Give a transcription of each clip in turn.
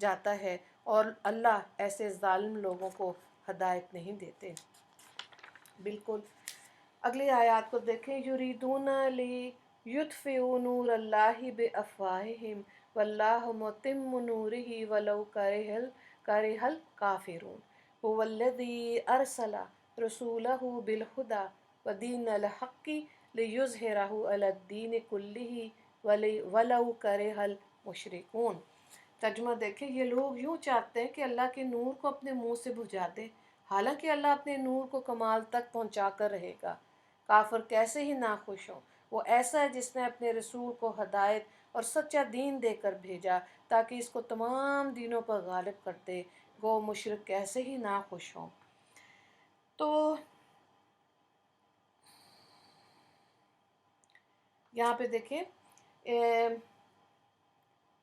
جاتا ہے، اور اللہ ایسے ظالم لوگوں کو ہدایت نہیں دیتے۔ بالکل اگلی آیات کو دیکھیں، یریدون لیطفئوا نور اللہ بافواہہم واللہ متم نورہ ولو کرہ الکافرون هو الذی ارسل رسولہ بالہدی ودین الحق لیظہرہ علی الدین کلہ ولو کرہ المشرکون۔ ترجمہ دیکھیں، یہ لوگ یوں چاہتے ہیں کہ اللہ کے نور کو اپنے منہ سے بجھا دے، حالانکہ اللہ اپنے نور کو کمال تک پہنچا کر رہے گا۔ کافر کیسے ہی ناخوش ہوں، وہ ایسا ہے جس نے اپنے رسول کو ہدایت اور سچا دین دے کر بھیجا تاکہ اس کو تمام دینوں پر غالب کر دے، گو مشرک کیسے ہی ناخوش ہوں۔ تو یہاں پہ دیکھیں،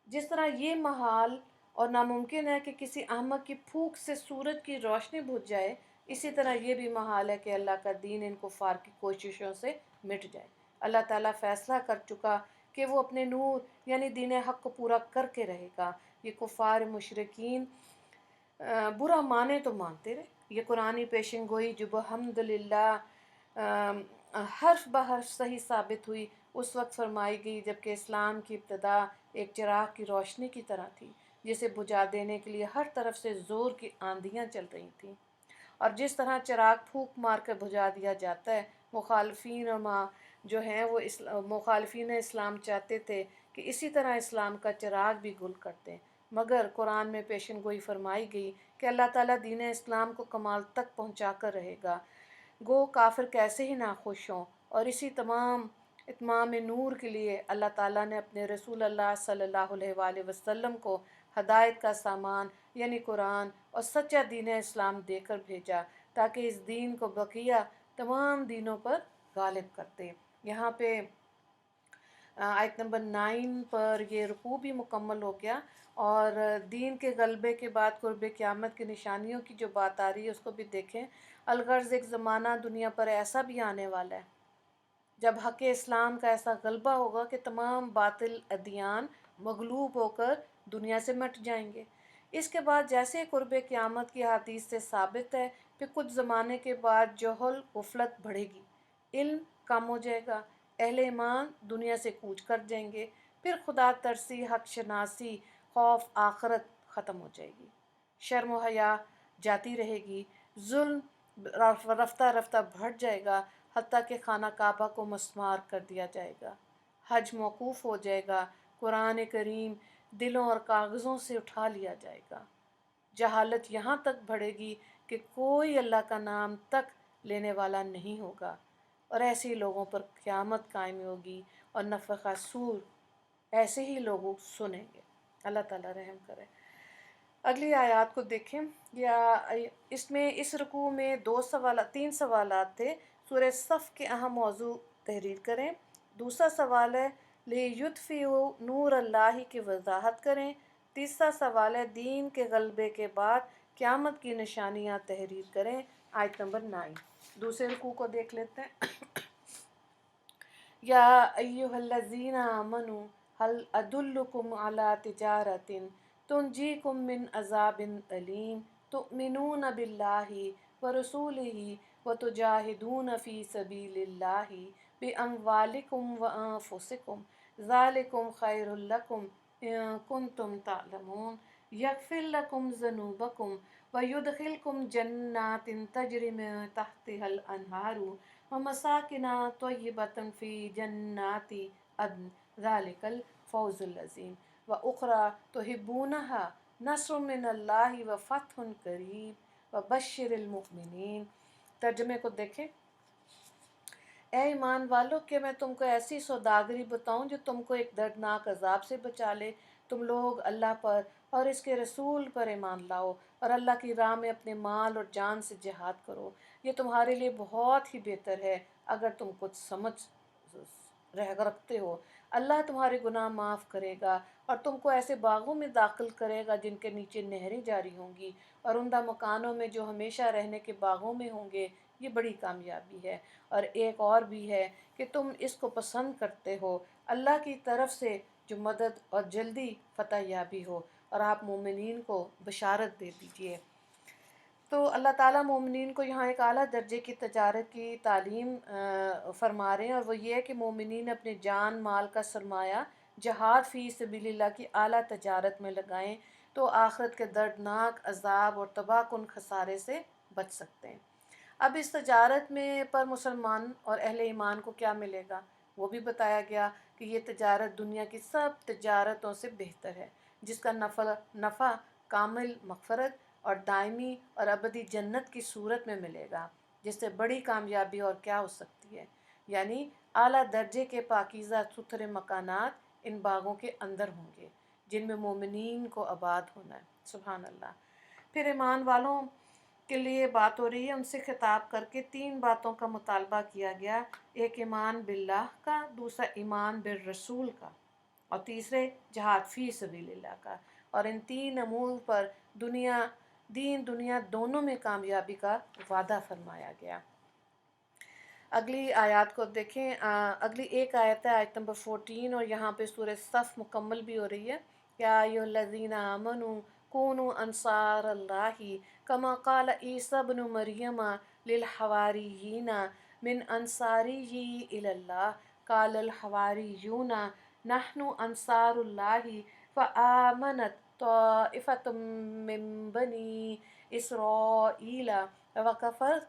جس طرح یہ محال اور ناممکن ہے کہ کسی احمق کی پھونک سے سورج کی روشنی بجھ جائے، اسی طرح یہ بھی محال ہے کہ اللہ کا دین ان کفار کی کوششوں سے مٹ جائے۔ اللہ تعالیٰ فیصلہ کر چکا کہ وہ اپنے نور یعنی دین حق کو پورا کر کے رہے گا۔ یہ کفار مشرکین برا مانے تو مانتے رہے۔ یہ قرآنی پیشن گوئی جو الحمدللہ حرف بحرف صحیح ثابت ہوئی، اس وقت فرمائی گئی جبکہ اسلام کی ابتدا ایک چراغ کی روشنی کی طرح تھی جسے بجھا دینے کے لیے ہر طرف سے زور کی آندھیاں چل رہی تھیں، اور جس طرح چراغ پھونک مار کر بجھا دیا جاتا ہے، مخالفین جو ہیں وہ مخالفین اسلام چاہتے تھے کہ اسی طرح اسلام کا چراغ بھی گل کر دیں، مگر قرآن میں پیشن گوئی فرمائی گئی کہ اللہ تعالیٰ دین اسلام کو کمال تک پہنچا کر رہے گا، گو کافر کیسے ہی ناخوش ہوں۔ اور اسی تمام اتمام نور کے لیے اللہ تعالیٰ نے اپنے رسول اللہ صلی اللہ علیہ وآلہ وسلم کو ہدایت کا سامان یعنی قرآن اور سچا دین اسلام دے کر بھیجا تاکہ اس دین کو بقیہ تمام دینوں پر غالب کرتے۔ یہاں پہ آیت نمبر 9 پر یہ رکوع بھی مکمل ہو گیا، اور دین کے غلبے کے بعد قرب قیامت کی نشانیوں کی جو بات آ رہی ہے اس کو بھی دیکھیں۔ الغرض ایک زمانہ دنیا پر ایسا بھی آنے والا ہے جب حق اسلام کا ایسا غلبہ ہوگا کہ تمام باطل ادیان مغلوب ہو کر دنیا سے مٹ جائیں گے۔ اس کے بعد جیسے قرب قیامت کی حدیث سے ثابت ہے، پھر کچھ زمانے کے بعد جہل غفلت بڑھے گی، علم کم ہو جائے گا، اہل ایمان دنیا سے کوچ کر جائیں گے، پھر خدا ترسی، حق شناسی، خوف آخرت ختم ہو جائے گی، شرم و حیا جاتی رہے گی، ظلم رفتہ رفتہ بڑھ جائے گا، حتیٰ کہ خانہ کعبہ کو مسمار کر دیا جائے گا، حج موقوف ہو جائے گا، قرآن کریم دلوں اور کاغذوں سے اٹھا لیا جائے گا، جہالت یہاں تک بڑھے گی کہ کوئی اللہ کا نام تک لینے والا نہیں ہوگا، اور ایسے ہی لوگوں پر قیامت قائم ہوگی اور نفخہ صور ایسے ہی لوگوں سنیں گے۔ اللہ تعالیٰ رحم کرے۔ اگلی آیات کو دیکھیں، یا اس رکوع میں تین سوالات تھے۔ سورہ صف کے اہم موضوع تحریر کریں۔ دوسرا سوال ہے لیطفئوا نور اللہ کی وضاحت کریں۔ تیسرا سوال ہے دین کے غلبے کے بعد قیامت کی نشانیاں تحریر کریں، آیت نمبر 9۔ دوسرے رکوع کو دیکھ لیتے ہیں۔ یا ایھا الذین آمنوا هل ادلکم علی تجارۃ تنجیکم من عذاب علیم تؤمنون باللہ ورسولہ وتجاہدون فی سبیل اللہ باموالکم وانفسکم ذالکم خیر لکم ان کنتم تعلمون یغفر لکم ذنوبکم ویدخلکم جنات تجری من تحتها الانہار ومساکن طیبۃ فی جنات عدن ذالک الفوز العظیم واخری تحبونہا نصر من اللہ وفتح قریب وبشر المؤمنین۔ ترجمے کو دیکھیں۔ اے ایمان والو، کہ میں تم کو ایسی سوداگری بتاؤں جو تم کو ایک دردناک عذاب سے بچا لے۔ تم لوگ اللہ پر اور اس کے رسول پر ایمان لاؤ اور اللہ کی راہ میں اپنے مال اور جان سے جہاد کرو، یہ تمہارے لیے بہت ہی بہتر ہے اگر تم کچھ سمجھ رکھتے ہو۔ اللہ تمہارے گناہ معاف کرے گا اور تم کو ایسے باغوں میں داخل کرے گا جن کے نیچے نہریں جاری ہوں گی، اور عمدہ مکانوں میں جو ہمیشہ رہنے کے باغوں میں ہوں گے۔ یہ بڑی کامیابی ہے۔ اور ایک اور بھی ہے کہ تم اس کو پسند کرتے ہو، اللہ کی طرف سے جو مدد اور جلدی فتح یابی ہو، اور آپ مومنین کو بشارت دے دیجئے۔ تو اللہ تعالیٰ مومنین کو یہاں ایک اعلیٰ درجے کی تجارت کی تعلیم فرما رہے ہیں، اور وہ یہ ہے کہ مومنین اپنے جان مال کا سرمایہ جہاد فی سبیل اللہ کی اعلیٰ تجارت میں لگائیں تو آخرت کے دردناک عذاب اور تباہ کن خسارے سے بچ سکتے ہیں۔ اب اس تجارت میں پر مسلمان اور اہل ایمان کو کیا ملے گا، وہ بھی بتایا گیا کہ یہ تجارت دنیا کی سب تجارتوں سے بہتر ہے، جس کا نفع کامل مغفرت اور دائمی اور ابدی جنت کی صورت میں ملے گا، جس سے بڑی کامیابی اور کیا ہو سکتی ہے، یعنی اعلیٰ درجے کے پاکیزہ ستھرے مکانات ان باغوں کے اندر ہوں گے جن میں مومنین کو آباد ہونا ہے۔ سبحان اللہ۔ پھر ایمان والوں کے لیے بات ہو رہی ہے، ان سے خطاب کر کے 3 باتوں کا مطالبہ کیا گیا، ایک ایمان باللہ کا، دوسرا ایمان بالرسول کا، اور تیسرے جہاد فی سبیل اللہ کا، اور ان 3 امور پر دین دنیا دونوں میں کامیابی کا وعدہ فرمایا گیا۔ اگلی آیات کو دیکھیں، اگلی ایک آیت ہے آیت نمبر 14، اور یہاں پہ سورہ صف مکمل بھی ہو رہی ہے۔ یا ایھا الذین آمنوا کونوا انصار اللہ کما قال عیسی ابن مریم للحواریین من انصاری الی اللہ قال الحواریون نحن انصار اللہ فآمنت طائفۃ من بنی اسرائیل وکفرت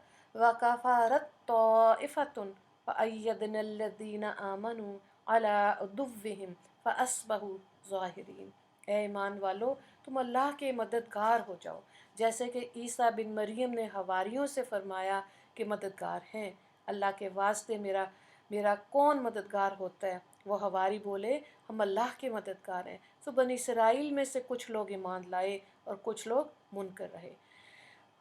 طائفۃ فأیدنا الذین آمنوا علی عدوہم فاصبحوا ظاہرین۔ اے ایمان والو، تم اللہ کے مددگار ہو جاؤ، جیسے کہ عیسیٰ بن مریم نے حواریوں سے فرمایا کہ مددگار ہیں۔ اللہ کے واسطے میرا کون مددگار ہوتا ہے؟ وہ حواری بولے ہم اللہ کے مددگار ہیں۔ سو بنی اسرائیل میں سے کچھ لوگ ایمان لائے اور کچھ لوگ منکر رہے۔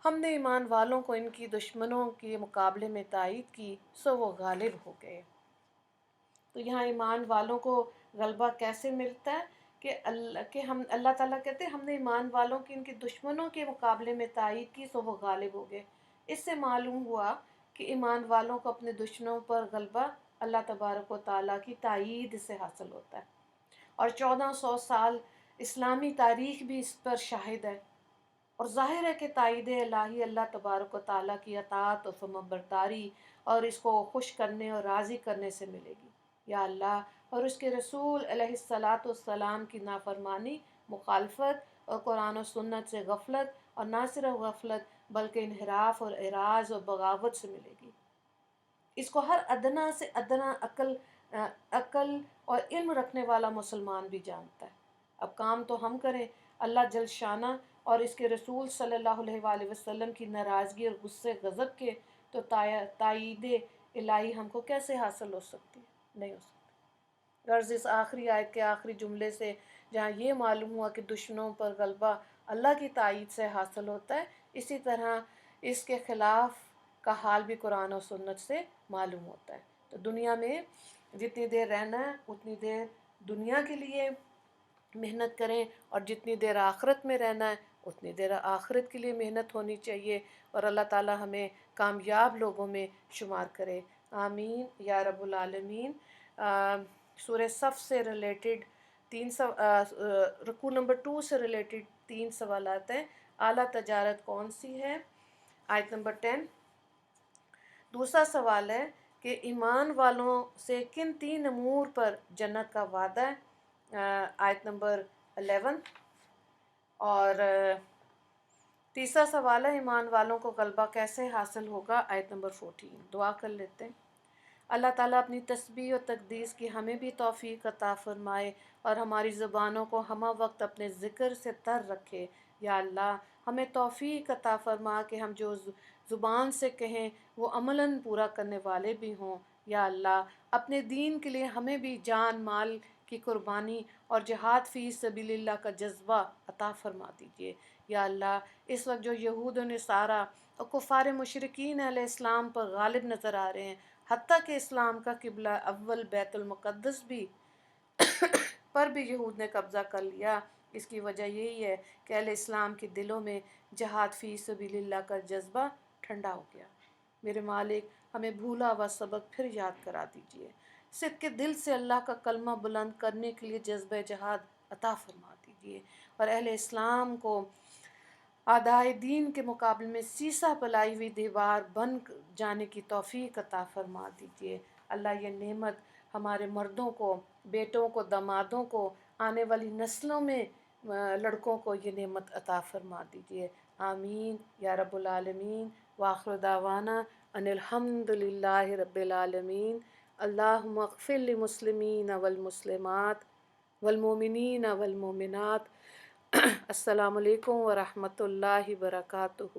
ہم نے ایمان والوں کو ان کی دشمنوں کے مقابلے میں تائید کی، سو وہ غالب ہو گئے۔ تو یہاں ایمان والوں کو غلبہ کیسے ملتا ہے کہ اللہ تعالیٰ کہتے ہیں ہم نے ایمان والوں کی ان کے دشمنوں کے مقابلے میں تائید کی، سو وہ غالب ہو گئے۔ اس سے معلوم ہوا کہ ایمان والوں کو اپنے دشمنوں پر غلبہ اللہ تبارک و تعالیٰ کی تائید سے حاصل ہوتا ہے، اور 1400 سال اسلامی تاریخ بھی اس پر شاہد ہے، اور ظاہر ہے کہ تائید الہی اللہ تبارک و تعالیٰ کی اطاعت و فرمانبرداری اور اس کو خوش کرنے اور راضی کرنے سے ملے گی۔ یا اللہ اور اس کے رسول علیہ الصلاۃ والسلام کی نافرمانی، مخالفت اور قرآن و سنت سے غفلت، اور نہ صرف غفلت بلکہ انحراف اور اعراض اور بغاوت سے ملے گی۔ اس کو ہر ادنا سے ادنا عقل اور علم رکھنے والا مسلمان بھی جانتا ہے۔ اب کام تو ہم کریں اللہ جل شانہ اور اس کے رسول صلی اللہ علیہ وآلہ وسلم کی ناراضگی اور غصے غضب کے، تو تائید الہی ہم کو کیسے حاصل ہو سکتی ہے؟ نہیں ہو سکتی۔ غرض اس آخری آیت کے آخری جملے سے جہاں یہ معلوم ہوا کہ دشمنوں پر غلبہ اللہ کی تائید سے حاصل ہوتا ہے، اسی طرح اس کے خلاف کا حال بھی قرآن و سنت سے معلوم ہوتا ہے۔ تو دنیا میں جتنی دیر رہنا ہے اتنی دیر دنیا کے لیے محنت کریں، اور جتنی دیر آخرت میں رہنا ہے اتنی دیر آخرت کے لیے محنت ہونی چاہیے، اور اللہ تعالیٰ ہمیں کامیاب لوگوں میں شمار کرے۔ آمین یا رب العالمین۔ سورہ صف سے ریلیٹڈ رکوع نمبر 2 سے ریلیٹڈ 3 سوالات ہیں۔ اعلیٰ تجارت کون سی ہے؟ آیت نمبر 10۔ دوسرا سوال ہے کہ ایمان والوں سے کن 3 امور پر جنت کا وعدہ ہے؟ آیت نمبر 11۔ اور تیسرا سوال ہے ایمان والوں کو غلبہ کیسے حاصل ہوگا؟ آیت نمبر 14۔ دعا کر لیتے ہیں۔ اللہ تعالیٰ اپنی تسبیح و تقدیس کی ہمیں بھی توفیق عطا فرمائے، اور ہماری زبانوں کو ہمہ وقت اپنے ذکر سے تر رکھے۔ یا اللہ ہمیں توفیق عطا فرما کہ ہم جو زبان سے کہیں وہ عملاً پورا کرنے والے بھی ہوں۔ یا اللہ اپنے دین کے لیے ہمیں بھی جان مال کی قربانی اور جہاد فی سبیل اللہ کا جذبہ عطا فرما دیجیے۔ یا اللہ اس وقت جو یہود و نصارہ اور کفار مشرکین اہل اسلام پر غالب نظر آ رہے ہیں، حتیٰ کہ اسلام کا قبلہ اول بیت المقدس بھی پر بھی یہود نے قبضہ کر لیا، اس کی وجہ یہی ہے کہ اہل اسلام کے دلوں میں جہاد فی سبیل اللہ کا جذبہ ٹھنڈا ہو گیا۔ میرے مالک ہمیں بھولا ہوا سبق پھر یاد کرا دیجیے، صدق کے دل سے اللہ کا کلمہ بلند کرنے کے لیے جذبہ جہاد عطا فرما دیجیے، اور اہل اسلام کو اعدائے دین کے مقابلے میں سیسا پلائی ہوئی دیوار بن جانے کی توفیق عطا فرما دیجیے۔ اللہ یہ نعمت ہمارے مردوں کو، بیٹوں کو، دامادوں کو، آنے والی نسلوں میں لڑکوں کو یہ نعمت عطا فرما دیجیے۔ آمین یا رب العالمین۔ وآخر دعوانا ان الحمد للہ رب العالمین۔ اللہم اغفر للمسلمین والمسلمات والمؤمنین والمؤمنات۔ السلام علیکم ورحمۃ اللہ وبرکاتہ۔